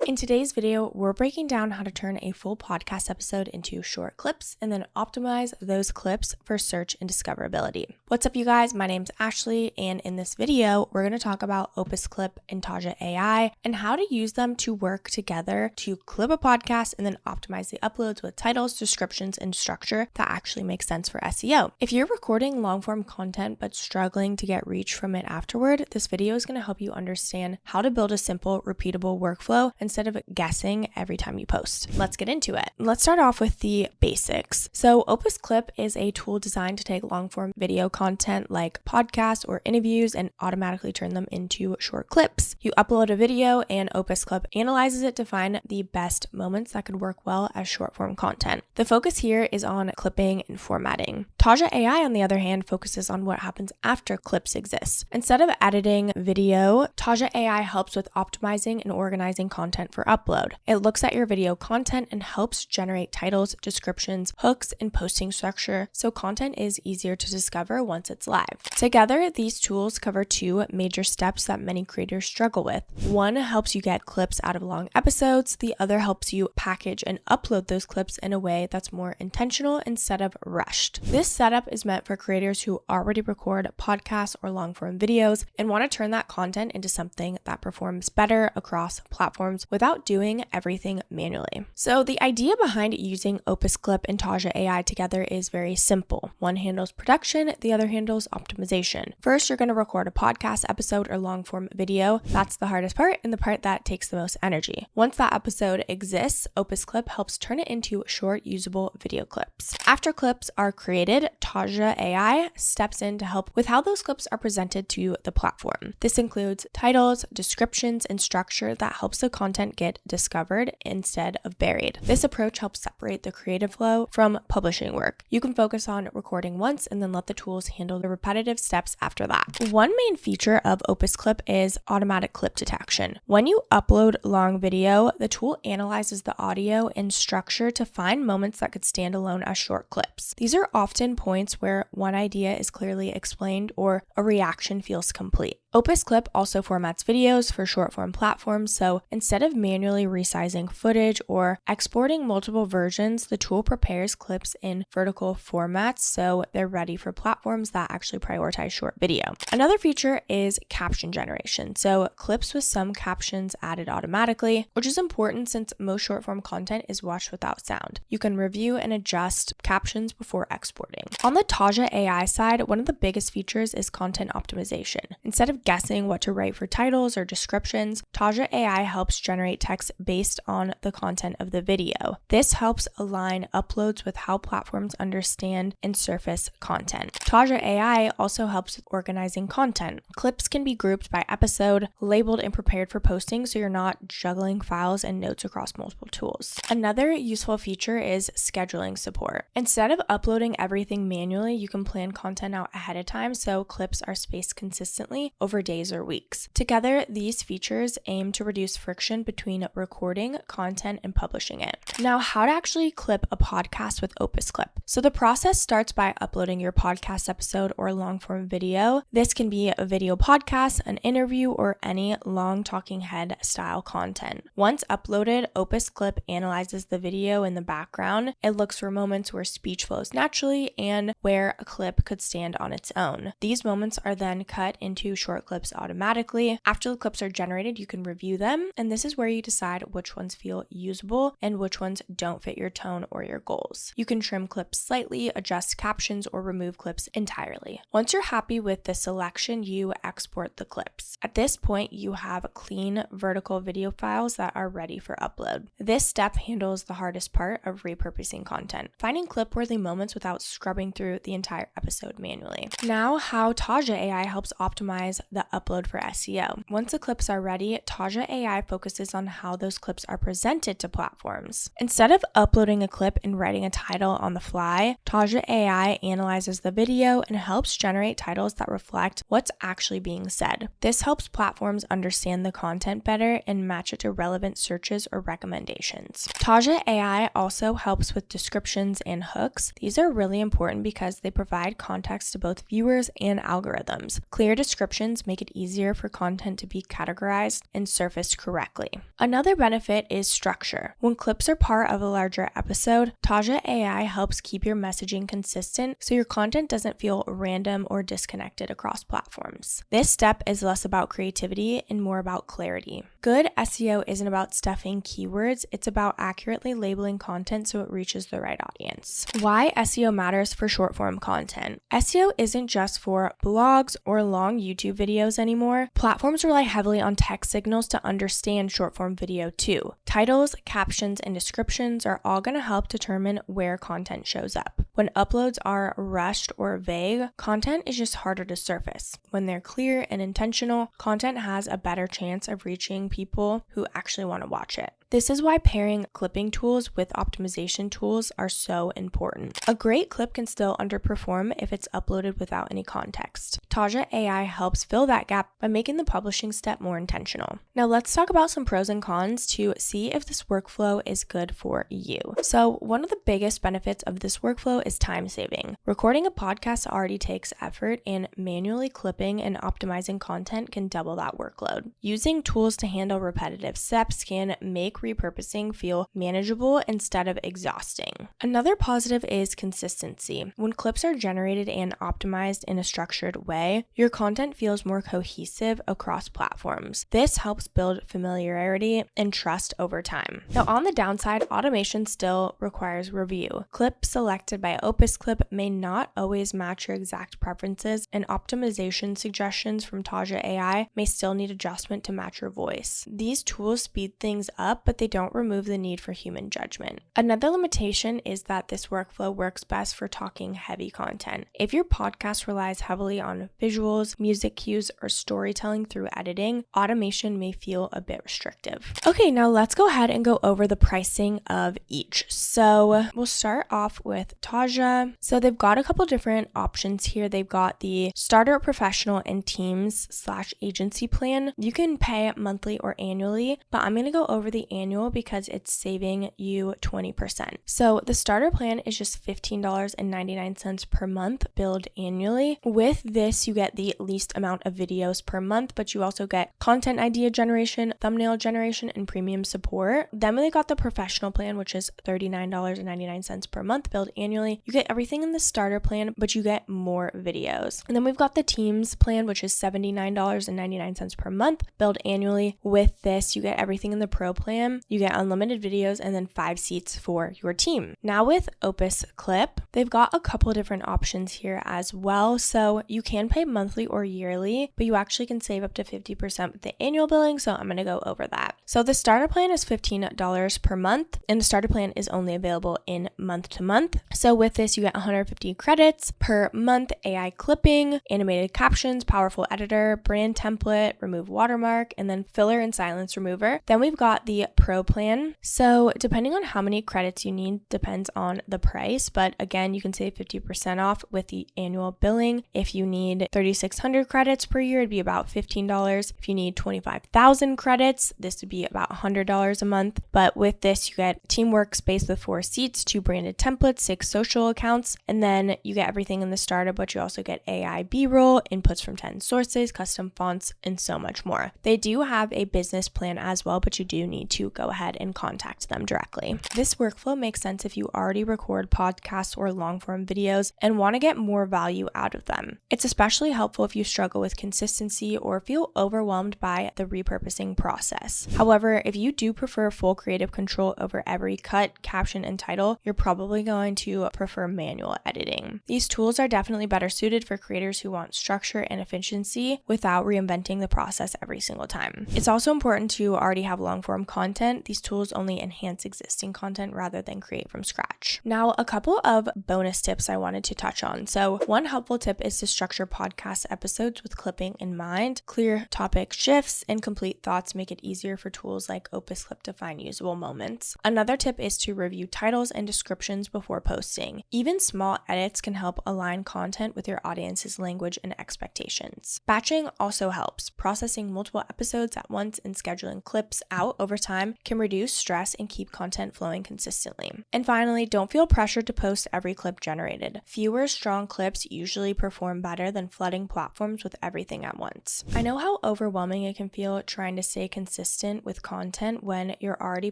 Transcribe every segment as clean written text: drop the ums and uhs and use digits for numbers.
In today's video, we're breaking down how to turn a full podcast episode into short clips and then optimize those clips for search and discoverability. What's up, you guys? My name's Ashley, and in this video, we're going to talk about OpusClip and Taja AI and how to use them to work together to clip a podcast and then optimize the uploads with titles, descriptions, and structure that actually makes sense for SEO. If you're recording long-form content but struggling to get reach from it afterward, this video is going to help you understand how to build a simple, repeatable workflow instead of guessing every time you post. Let's get into it. Let's start off with the basics. So OpusClip is a tool designed to take long-form video content like podcasts or interviews and automatically turn them into short clips. You upload a video and OpusClip analyzes it to find the best moments that could work well as short-form content. The focus here is on clipping and formatting. Taja AI, on the other hand, focuses on what happens after clips exist. Instead of editing video, Taja AI helps with optimizing and organizing content for upload. It looks at your video content and helps generate titles, descriptions, hooks, and posting structure so content is easier to discover once it's live. Together, these tools cover two major steps that many creators struggle with. One helps you get clips out of long episodes. The other helps you package and upload those clips in a way that's more intentional instead of rushed. This setup is meant for creators who already record podcasts or long-form videos and want to turn that content into something that performs better across platforms without doing everything manually. So the idea behind using OpusClip and Taja AI together is very simple. One handles production, the other handles optimization. First, you're going to record a podcast episode or long-form video. That's the hardest part and the part that takes the most energy. Once that episode exists, OpusClip helps turn it into short, usable video clips. After clips are created, Taja AI steps in to help with how those clips are presented to the platform. This includes titles, descriptions, and structure that helps the content get discovered instead of buried. This approach helps separate the creative flow from publishing work. You can focus on recording once and then let the tools handle the repetitive steps after that. One main feature of OpusClip is automatic clip detection. When you upload long video, the tool analyzes the audio and structure to find moments that could stand alone as short clips. These are often points where one idea is clearly explained or a reaction feels complete. OpusClip also formats videos for short-form platforms, so instead of manually resizing footage or exporting multiple versions, the tool prepares clips in vertical formats so they're ready for platforms that actually prioritize short video. Another feature is caption generation, so clips with some captions added automatically, which is important since most short-form content is watched without sound. You can review and adjust captions before exporting. On the Taja AI side, one of the biggest features is content optimization. Instead of guessing what to write for titles or descriptions, Taja AI helps generate text based on the content of the video. This helps align uploads with how platforms understand and surface content. Taja AI also helps with organizing content. Clips can be grouped by episode, labeled and prepared for posting so you're not juggling files and notes across multiple tools. Another useful feature is scheduling support. Instead of uploading everything manually, you can plan content out ahead of time so clips are spaced consistently over days or weeks. Together, these features aim to reduce friction between recording content and publishing it. Now, how to actually clip a podcast with OpusClip. So the process starts by uploading your podcast episode or long-form video. This can be a video podcast, an interview, or any long talking head style content. Once uploaded, OpusClip analyzes the video in the background. It looks for moments where speech flows naturally and where a clip could stand on its own. These moments are then cut into short clips automatically. After the clips are generated, you can review them, and this is where you decide which ones feel usable and which ones don't fit your tone or your goals. You can trim clips slightly, adjust captions, or remove clips entirely. Once you're happy with the selection, you export the clips. At this point, you have clean vertical video files that are ready for upload. This step handles the hardest part of repurposing content, finding clip-worthy moments without scrubbing through the entire episode manually. Now, how Taja AI helps optimize the upload for SEO. Once the clips are ready, Taja AI focuses on how those clips are presented to platforms. Instead of uploading a clip and writing a title on the fly, Taja AI analyzes the video and helps generate titles that reflect what's actually being said. This helps platforms understand the content better and match it to relevant searches or recommendations. Taja AI also helps with descriptions and hooks. These are really important because they provide context to both viewers and algorithms. Clear descriptions make it easier for content to be categorized and surfaced correctly. Another benefit is structure. When clips are part of a larger episode, Taja AI helps keep your messaging consistent so your content doesn't feel random or disconnected across platforms. This step is less about creativity and more about clarity. Good SEO isn't about stuffing keywords, it's about accurately labeling content so it reaches the right audience. Why SEO matters for short form content. SEO isn't just for blogs or long YouTube videos anymore. Platforms rely heavily on text signals to understand short form video too. Titles, captions, and descriptions are all going to help determine where content shows up. When uploads are rushed or vague, content is just harder to surface. When they're clear and intentional, content has a better chance of reaching people who actually want to watch it. This is why pairing clipping tools with optimization tools are so important. A great clip can still underperform if it's uploaded without any context. Taja AI helps fill that gap by making the publishing step more intentional. Now let's talk about some pros and cons to see if this workflow is good for you. So one of the biggest benefits of this workflow is time saving. Recording a podcast already takes effort, and manually clipping and optimizing content can double that workload. Using tools to handle repetitive steps can make repurposing feel manageable instead of exhausting. Another positive is consistency. When clips are generated and optimized in a structured way, your content feels more cohesive across platforms. This helps build familiarity and trust over time. Now, on the downside, automation still requires review. Clips selected by OpusClip may not always match your exact preferences, and optimization suggestions from Taja AI may still need adjustment to match your voice. These tools speed things up, but they don't remove the need for human judgment. Another limitation is that this workflow works best for talking heavy content. If your podcast relies heavily on visuals, music cues, or storytelling through editing, automation may feel a bit restrictive. Okay, now let's go ahead and go over the pricing of each. So we'll start off with Taja. So they've got a couple different options here. They've got the starter, professional, and teams/agency plan. You can pay monthly or annually, but I'm going to go over the annual because it's saving you 20%. So the starter plan is just $15.99 per month, billed annually. With this, you get the least amount of videos per month, but you also get content idea generation, thumbnail generation, and premium support. Then they got the professional plan, which is $39.99 per month, billed annually. You get everything in the starter plan, but you get more videos. And then we've got the teams plan, which is $79.99 per month, billed annually. With this, you get everything in the pro plan. You get unlimited videos and then 5 seats for your team. Now with OpusClip, they've got a couple different options here as well. So you can pay monthly or yearly, but you actually can save up to 50% with the annual billing. So I'm going to go over that. So the starter plan is $15 per month, and the starter plan is only available in month to month. So with this, you get 150 credits per month, AI clipping, animated captions, powerful editor, brand template, remove watermark, and then filler and silence remover. Then we've got the pro plan. So depending on how many credits you need depends on the price, but again, you can save 50% off with the annual billing. If you need 3,600 credits per year, it'd be about $15. If you need 25,000 credits, this would be about $100 a month. But with this, you get team workspace with 4 seats, 2 branded templates, 6 social accounts, and then you get everything in the starter, but you also get AI B-roll, inputs from 10 sources, custom fonts, and so much more. They do have a business plan as well, but you do need to go ahead and contact them directly. This workflow makes sense if you already record podcasts or long form videos and want to get more value out of them. It's especially helpful if you struggle with consistency or feel overwhelmed by the repurposing process. However, if you do prefer full creative control over every cut, caption, and title, you're probably going to prefer manual editing. These tools are definitely better suited for creators who want structure and efficiency without reinventing the process every single time. It's also important to already have long form content. These tools only enhance existing content rather than create from scratch. Now, a couple of bonus tips I wanted to touch on. So one helpful tip is to structure podcast episodes with clipping in mind. Clear topic shifts and complete thoughts make it easier for tools like OpusClip to find usable moments. Another tip is to review titles and descriptions before posting. Even small edits can help align content with your audience's language and expectations. Batching also helps. Processing multiple episodes at once and scheduling clips out over time time can reduce stress and keep content flowing consistently. And finally, don't feel pressured to post every clip generated. Fewer strong clips usually perform better than flooding platforms with everything at once. I know how overwhelming it can feel trying to stay consistent with content when you're already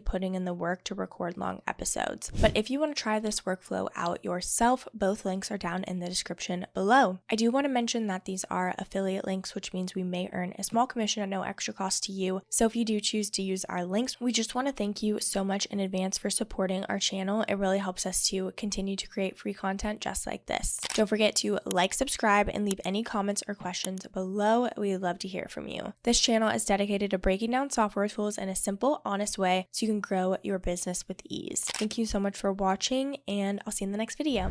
putting in the work to record long episodes. But if you want to try this workflow out yourself, both links are down in the description below. I do want to mention that these are affiliate links, which means we may earn a small commission at no extra cost to you. So if you do choose to use our links, we just want to thank you so much in advance for supporting our channel. It really helps us to continue to create free content just like this. Don't forget to like, subscribe, and leave any comments or questions below. We'd love to hear from you. This channel is dedicated to breaking down software tools in a simple, honest way so you can grow your business with ease. Thank you so much for watching, and I'll see you in the next video.